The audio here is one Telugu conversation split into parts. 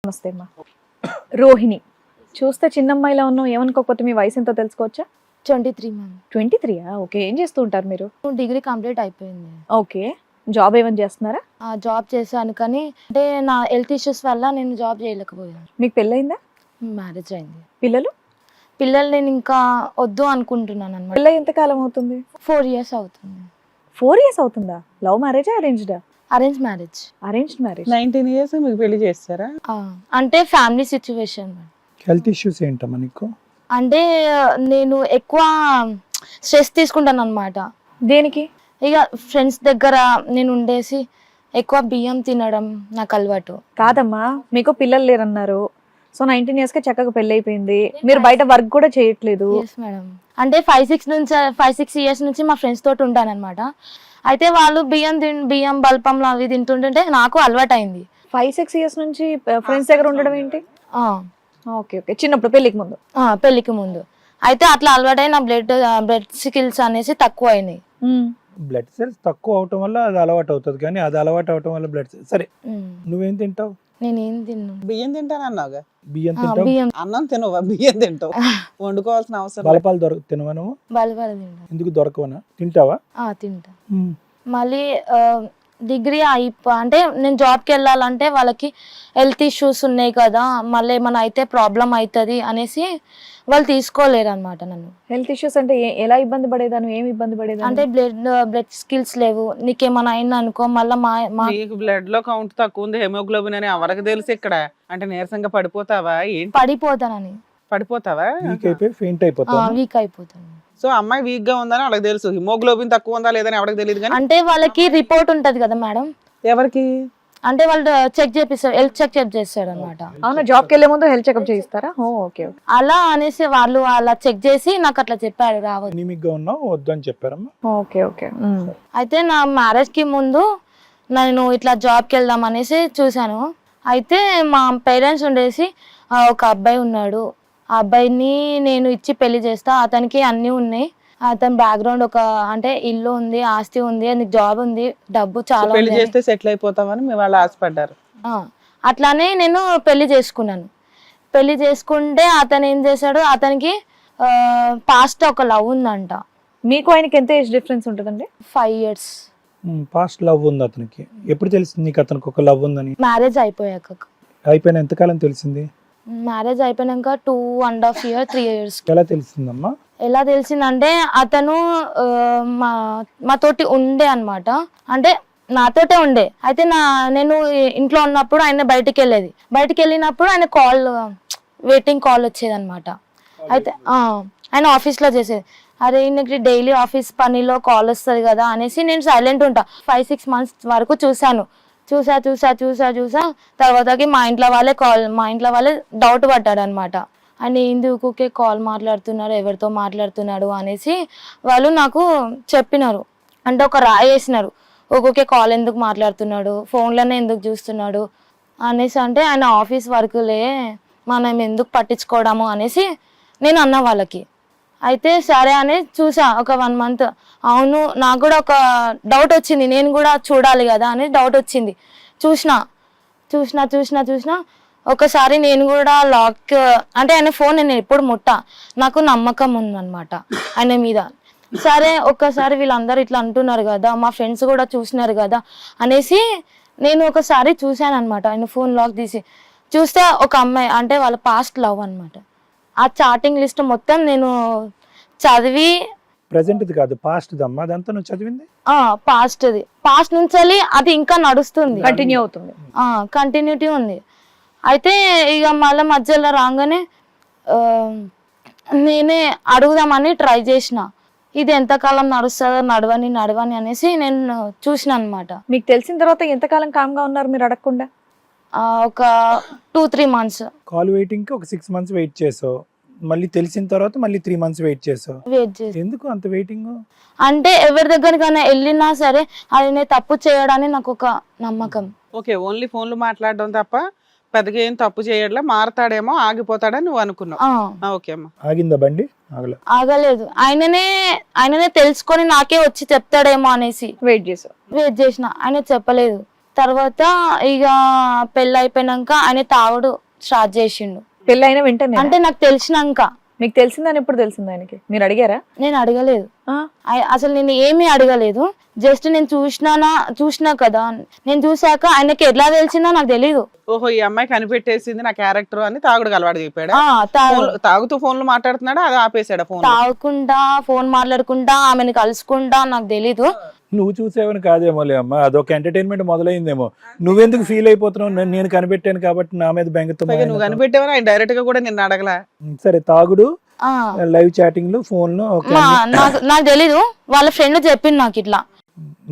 నమస్తే అమ్మా. రోహిణి, చూస్తే చిన్నమ్మాయిలా ఉన్నావు, ఏమనుకోకపోతే మీ వయసు ఎంతో తెలుసుకోవచ్చా? 23 మ్యామ్. 23యా? ఓకే. ఏం చేస్తూ ఉంటారు మీరు? డిగ్రీ కంప్లీట్ అయిపోయింది. ఓకే. జాబ్ ఏమైనా చేస్తున్నారా? జాబ్ చేశాను కానీ అంటే నా హెల్త్ ఇష్యూస్ వల్ల నేను జాబ్ చేయలేకపోయాను. మీకు పెళ్ళయిందా? మ్యారేజ్ అయింది. పిల్లలు నేను ఇంకా వద్దు అనుకుంటున్నాను అనమాట. పెళ్ళై ఎంత కాలం అవుతుంది? 4 years అవుతుంది. 4 years అవుతుందా? లవ్ మ్యారేజా అరేంజ్డా? Arrange marriage. Arranged marriage. 19 years మీకు పెళ్లి చేస్తారా? అంటే ఫ్యామిలీ సిచ్యువేషన్. హెల్త్ ఇష్యూస్ ఏంటమ్మా నీకు? అంటే నేను ఎక్కువ స్ట్రెస్ తీసుకుంటాను అనమాట. దేనికి? ఇక ఫ్రెండ్స్ దగ్గర నేను ఉండేసి ఎక్కువ బియ్యం తినడం నాకు అలవాటు. కాదమ్మా, మీకు పిల్లలు లేరన్నారు. సో 19 years కి చక్కగా పెళ్లి అయిపోయింది. మీరు బయట వర్క్ కూడా చేయట్లేదు. మేడం అంటే 5-6 years నుంచి మా ఫ్రెండ్స్ తోటి ఉంటాను అనమాట. అయితే వాళ్ళు బియ్యం బల్పంలు అవి తింటుంటే నాకు అలవాటు అయింది. 5-6 years నుంచి ఫ్రెండ్స్ దగ్గర ఉండడం ఏంటి? Okay okay. చిన్నప్పుడు పెళ్లికి ముందు అయితే అట్లా అలవాటై నా బ్లడ్ స్కిల్స్ అనేసి తక్కువ అయినాయి. బ్లడ్ సెల్స్ తక్కువ అవటం వల్ల అది అలవాటు అవుతుంది, కానీ అది అలవాటు అవటం వల్ల బ్లడ్ సెల్స్ సరే. నువ్వేం తింటావు? నేనేం తిన్నాను. బియ్యం తింటాను అన్నావుగా. బియ్యం తింటావు? బియ్యం అన్నం తినవా? బియ్యం తింటావు. వండుకోవాల్సిన అవసరం. బలపాలు తినవా నువ్వు? బలబల తింటాను. ఎందుకు దొరకవనా? తింటావా? తింటా. మళ్ళీ డిగ్రీ అంటే నేను జాబ్కి వెళ్ళాలంటే వాళ్ళకి హెల్త్ ఇష్యూస్ ఉన్నాయి కదా, మళ్ళీ ఏమైనా అయితే ప్రాబ్లం అవుతుంది అనేసి వాళ్ళు తీసుకోలేరు అనమాట నన్ను. హెల్త్ ఇష్యూస్ అంటే ఎలా ఇబ్బంది పడేదాను? ఏమి ఇబ్బంది పడేదాను? అంటే బ్లడ్ స్కిల్స్ లేవు, నీకేమైనా అయింది అనుకో మళ్ళీ నీకు బ్లడ్ లో కౌంట్ తక్కువ ఉంది, హెమోగ్లోబిన్ అని ఎవరికి తెలుసు ఇక్కడ? అంటే నీరసంగా పడిపోతావా? ఏంటి పడిపోతానని. పడిపోతావా? ఫెయింట్ అయిపోతావా? వీక్ అయిపోతాను. సో అమ్మాయి వీక్ గా ఉందని వాళ్ళకి తెలుసు, హిమోగ్లోబిన్ తక్కువ ఉందా లేదని ఎవరికి తెలియదు. కానీ అంటే వాళ్ళకి రిపోర్ట్ ఉంటది కదా మేడం. ఎవరికి? అంటే వాళ్ళు చెక్ చేపిస్తారు, హెల్త్ చెక్ చేస్తాడు అనమాట. అవునా? జాబ్కి వెళ్ళే ముందు హెల్త్ చెకప్ చేయిస్తారా? Okay okay. అలా అనేసి వాళ్ళు అలా చెక్ చేసి నాకు అట్లా చెప్పారు రావద్దు. ఎనిమిక్ గా ఉన్నావు, వద్దు అని చెప్పారమ్మా. Okay okay. అయితే నా మ్యారేజ్ కి ముందు నేను ఇట్లా జాబ్కి వెళ్దాం అనేసి చూశాను. అయితే మా పేరెంట్స్ ఉండేసి ఒక అబ్బాయి ఉన్నాడు, ఆ అబ్బాయిని నేను ఇచ్చి పెళ్లి చేస్తా, అతనికి అన్నీ ఉన్నాయి, అతని బ్యాక్గ్రౌండ్ ఒక అంటే ఇల్లు ఉంది, ఆస్తి ఉంది, నీకు జాబ్ ఉంది, డబ్బు చాలా పెళ్లి చేస్తే సెటిల్ అయిపోతామని మీ వాళ్ళు ఆశపడ్డారు. అట్లానే నేను పెళ్లి చేసుకున్నాను. పెళ్లి చేసుకుంటే అతను ఏం చేశాడు, అతనికి పాస్ట్ ఒక లవ్ ఉందంట. మీకు ఆయనకి ఎంత ఏజ్ డిఫరెన్స్ ఉంటుందండి? 5 years. పాస్ట్ లవ్ ఉంది అతనికి. ఎప్పుడు తెలిసింది నీకు అతనికి ఒక లవ్ ఉందని? మ్యారేజ్ అయిపోయాక. అయిపోయిన ఎంతకాలం తెలిసింది? మ్యారేజ్ అయిపోయినాక 2.5 years 3 years. ఎలా తెలిసిందమ్మా? ఎలా తెలిసిందంటే అతను మా తోటి ఉండే అనమాట, అంటే నాతోటే ఉండే. అయితే నేను ఇంట్లో ఉన్నప్పుడు ఆయన బయటికి వెళ్ళినప్పుడు ఆయన వెయిటింగ్ కాల్ వచ్చేది అనమాట. అయితే ఆయన ఆఫీస్లో చేసేది. అరే ఈయనకి డైలీ ఆఫీస్ పనిలో కాల్ వస్తుంది కదా అనేసి నేను సైలెంట్ ఉంటా. 5-6 months వరకు చూసా తర్వాతకి మా ఇంట్లో వాళ్ళే డౌట్ పడ్డాడు అనమాట. ఆయన ఎందుకుకే కాల్ మాట్లాడుతున్నాడు, ఎవరితో మాట్లాడుతున్నాడు అనేసి వాళ్ళు నాకు చెప్పినారు. అంటే ఒక రాయి వేసినారు, ఒక్కొక్క కాల్ ఎందుకు మాట్లాడుతున్నాడు, ఫోన్లోనే ఎందుకు చూస్తున్నాడు అనేసి. అంటే ఆయన ఆఫీస్ వర్క్లే, మనం ఎందుకు పట్టించుకోవడము అనేసి నేను అన్నా వాళ్ళకి. అయితే సరే అని చూసా ఒక 1 month. అవును, నాకు కూడా ఒక డౌట్ వచ్చింది, నేను కూడా చూడాలి కదా అని డౌట్ వచ్చింది. చూసినా ఒకసారి నేను కూడా లాక్ అంటే ఆయన ఫోన్ నేను ఎప్పుడు నాకు నమ్మకం ఉందన్నమాట ఆయన మీద. సరే ఒక్కసారి వీళ్ళందరూ ఇట్లా అంటున్నారు కదా, మా ఫ్రెండ్స్ కూడా చూసినారు కదా అనేసి నేను ఒకసారి చూశాను అనమాట. ఆయన ఫోన్ లాక్ తీసి చూస్తే ఒక అమ్మాయి, అంటే వాళ్ళ పాస్ట్ లవ్ అనమాట. ఆ చాటింగ్ లిస్ట్ మొత్తం నేను చదివి, ప్రెజెంట్ కాదు పాస్ట్ దమ్మా, అదంతా నువ్వు చదివింది పాస్ట్ నుంచి అది ఇంకా నడుస్తుంది, కంటిన్యూ అవుతుంది, కంటిన్యూటీ ఉంది. అయితే ఇక మళ్ళీ మధ్యలో రాగానే నేనే అడుగుదామని ట్రై చేసిన, ఇది ఎంతకాలం నడుస్తుందో నడవని అనేసి నేను చూసిన అనమాట. మీకు తెలిసిన తర్వాత ఎంతకాలం కామ్గా ఉన్నారు మీరు అడగకుండా? ఒక 2-3 months. కాల్ వెయిటింగ్ కి ఒక 6 months వెయిట్ చేసావు, మళ్ళీ తెలిసిన తర్వాత మళ్ళీ 3 months వెయిట్ చేసావు. ఎందుకు అంత వెయిటింగ్? అంటే ఎవరి దగ్గరికైనా వెళ్ళినా సరే ఆయన తప్పు చేయడానికి నాకు ఒక నమ్మకం. ఓకే, ఓన్లీ ఫోన్లు మాట్లాడడం తప్ప పెద్దగా ఏం తప్పు చేయట్లే, మారతాడేమో ఆగిపోతాడని నువ్వు అనుకున్నావు. ఓకే అమ్మా. ఆగిందా బండి? ఆగలేదు. ఆయననే తెలుసుకొని నాకే వచ్చి చెప్తాడేమో అనేసి వెయిట్ చేసిన. ఆయన చెప్పలేదు. తర్వాత ఇక పెళ్ళి అయిపోయినాక ఆయన తాగుడు స్టార్ట్ చేసిండు. పెళ్ళి అయిన వెంటనే అంటే నాకు తెలిసినాక. మీకు తెలిసిందని ఎప్పుడు తెలిసింది ఆయనకి? మీరు అడిగారా? నేను అడగలేదు, ఆ, అసలు నేను ఏమీ అడగలేదు. జస్ట్ నేను చూసినా కదా, నేను చూసాక ఆయనకి ఎట్లా తెలిసిందో నాకు తెలీదు. ఓహో, ఈ అమ్మాయి కనిపెట్టేసింది నా క్యారెక్టర్ అని తాగుడు అలవాటు చెప్పాడా? తాగుతూ ఫోన్లు మాట్లాడుతున్నాడా, అది ఆపేసాడా ఫోన్? తాగుకుంటా ఫోన్ మాట్లాడుకుంటా ఆమెను కలుసుకుంటా నాకు తెలీదు. నువ్వు చూసేవని కాదేమోలే అమ్మ, అదొక ఎంటర్టైన్మెంట్ మొదలైందేమో. నువ్వెందుకు ఫీల్ అయిపోతున్నావు? నేను కనిపెట్టాను కాబట్టి నా మీద బెంగతో. నువ్వు కనిపెట్టావని ఆయన డైరెక్ట్ గా కూడా నిన్ను అడగలా. సరే, తాగుడు, లైవ్ చాటింగ్, ఫోన్ లో నాకు తెలీదు. వాళ్ళ ఫ్రెండ్ చెప్పింది నాకు ఇట్లా.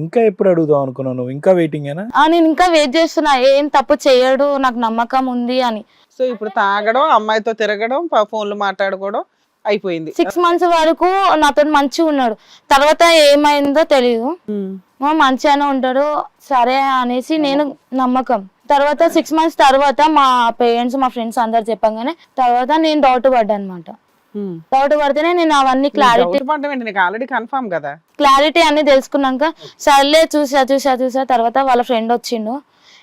ఇంకా ఎప్పుడు అడుగుదాం అనుకున్నావు నువ్వు? ఇంకా వెయిటింగ్ ఏనా? నేను ఇంకా వెయిట్ చేస్తున్నా, ఏం తప్పు చేయడు, నాకు నమ్మకం ఉంది అని. సో ఇప్పుడు తాగడం, అమ్మాయితో తిరగడం, ఫోన్లు మాట్లాడుకోవడం అయిపోయింది. 6 months వరకు నాతో మంచిగా ఉన్నాడు. తర్వాత ఏమైందో తెలీదు. మంచిగానే ఉంటాడు సరే అనేసి నేను నమ్మకం. తర్వాత 6 months తర్వాత మా పేరెంట్స్ మా ఫ్రెండ్స్ అందరు చెప్పగానే తర్వాత నేను డౌట్ పడ్డా అనమాట. డౌట్ పడితేనే నేను అవన్నీ క్లారిటీ అన్ని తెలుసుకున్నాక సర్లే చూసా తర్వాత వాళ్ళ ఫ్రెండ్ వచ్చిండు,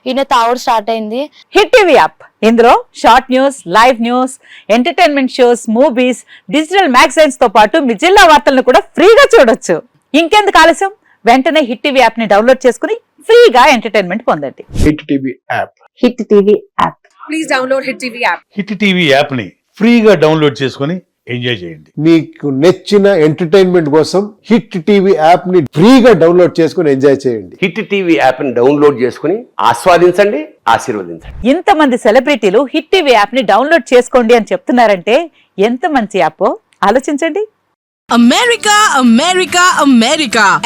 ఈయన తాగుడు స్టార్ట్ అయింది. హిట్ టీవీ యాప్, ఇందులో short news, live news, entertainment shows, movies, digital magazines తో పాటు మీ జిల్లా వార్తలను కూడా ఫ్రీగా చూడొచ్చు. ఇంకెందుకు ఆలస్యం, వెంటనే హిట్ టీవీ యాప్ ని డౌన్లోడ్ చేసుకుని ఫ్రీగా ఎంటర్టైన్మెంట్ పొందండి. Hit TV app. Hit TV app. Please download hit TV app. Hit TV app ని ఫ్రీగా డౌన్లోడ్ చేసుకుని ఎంజాయ్ చేయండి. మీకు నచ్చిన ఎంటర్టైన్మెంట్ కోసం హిట్ టీవీ యాప్ ని ఫ్రీగా డౌన్లోడ్ చేసుకుని ఎంజాయ్ చేయండి. హిట్ టీవీ యాప్ ని డౌన్లోడ్ చేసుకుని ఆస్వాదించండి, ఆశీర్వదించండి. ఇంతమంది సెలబ్రిటీలు హిట్ టీవీ యాప్ ని డౌన్లోడ్ చేసుకోండి అని చెప్తున్నారంటే ఎంత మంచి యాప్ ఆలోచించండి.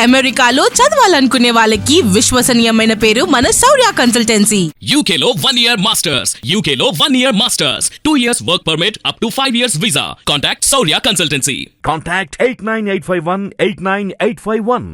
అమెరికాలో చదవాలనుకునే వాళ్ళకి విశ్వసనీయమైన పేరు మన శౌర్య కన్సల్టెన్సీ. UK లో 1 year masters, UK లో 1 year masters, 2 years work permit up to 5 years visa. Contact Shaurya Consultancy. Contact 89851 89851.